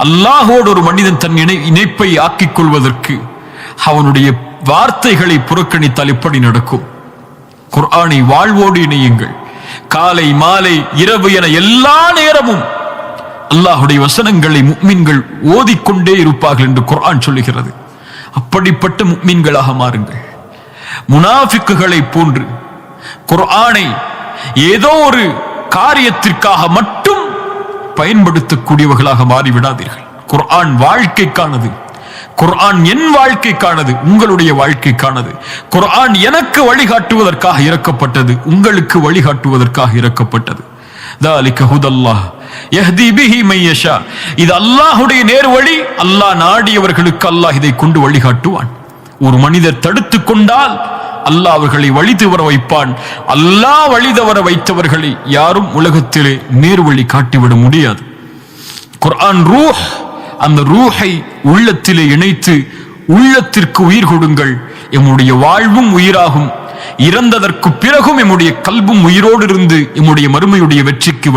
அல்லாஹ்வோடு ஒரு மனிதன் தன் இணைப்பை ஆக்கிக் கொள்வதற்கு அவனுடைய வார்த்தைகளை புறக்கணித்தால் எப்படி நடக்கும்? குர்ஆனை வாழ்வோடு இணையுங்கள். காலை மாலை இரவு என எல்லா நேரமும் அல்லாஹ்வுடைய வசனங்களை முஃமின்கள் ஓதிக்கொண்டே இருப்பார்கள் என்று குர்ஆன் சொல்லுகிறது. அப்படிப்பட்ட முஃமின்களாக மாறுங்கள். முனாஃபிக்குகளை போன்று குர்ஆனை ஏதோ ஒரு காரியத்திற்காக மட்டும் பயன்படுத்தக்கூடியவர்களாக மாறிவிடாதீர்கள். குர்ஆன் வாழ்க்கைக்கானது. குர்ஆன் என் வாழ்க்கைக்கானது, உங்களுடைய வாழ்க்கைக்கானது. குர்ஆன் எனக்கு வழிகாட்டுவதற்காக இறக்கப்பட்டது, உங்களுக்கு வழிகாட்டுவதற்காக இறக்கப்பட்டது. ذلك هدى الله يهدي به من يشاء. இது அல்லாஹ்வுடைய நேர்வழி. அல்லாஹ் நாடியவர்களுக்கு அல்லாஹ் இதை கொண்டு வழிகாட்டுவான். ஒரு மனிதர் தடுத்து கொண்டால் அல்லாஹ் அவர்களை வழி தவற வைப்பான். அல்லாஹ் வழி தவற வைத்தவர்களை யாரும் உலகத்திலே நேர்வழி காட்டிவிட முடியாது. குர்ஆன் ரூஹ், அந்த ரூஹை உள்ளத்திலே இணைத்து உள்ளத்திற்கு உயிர் கொடுங்கள். எம்முடைய வாழ்வும் உயிராகும். இறந்ததற்கு பிறகும் எம்முடைய கல்பும் உயிரோடு இருந்து எம்முடைய மறுமையுடைய வெற்றிக்கு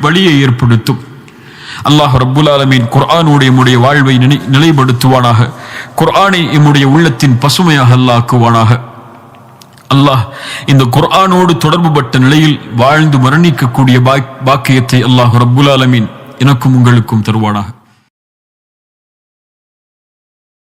வழியை ஏற்படுத்தும். அல்லாஹ் ரப்புல் ஆலமீன் குர்ஆனோடு எம்முடைய வாழ்வை நிலைப்படுத்துவானாக. குர்ஆனை எம்முடைய உள்ளத்தின் பசுமையாக அல்லாஹ் ஆக்குவானாக. அல்லாஹ் இந்த குர்ஆனோடு தொடர்புபட்ட நிலையில் வாழ்ந்து மரணிக்கக்கூடிய பாக்கியத்தை அல்லாஹ் ரப்புல் ஆலமீன் எனக்கும் உங்களுக்கும் தருவானாக.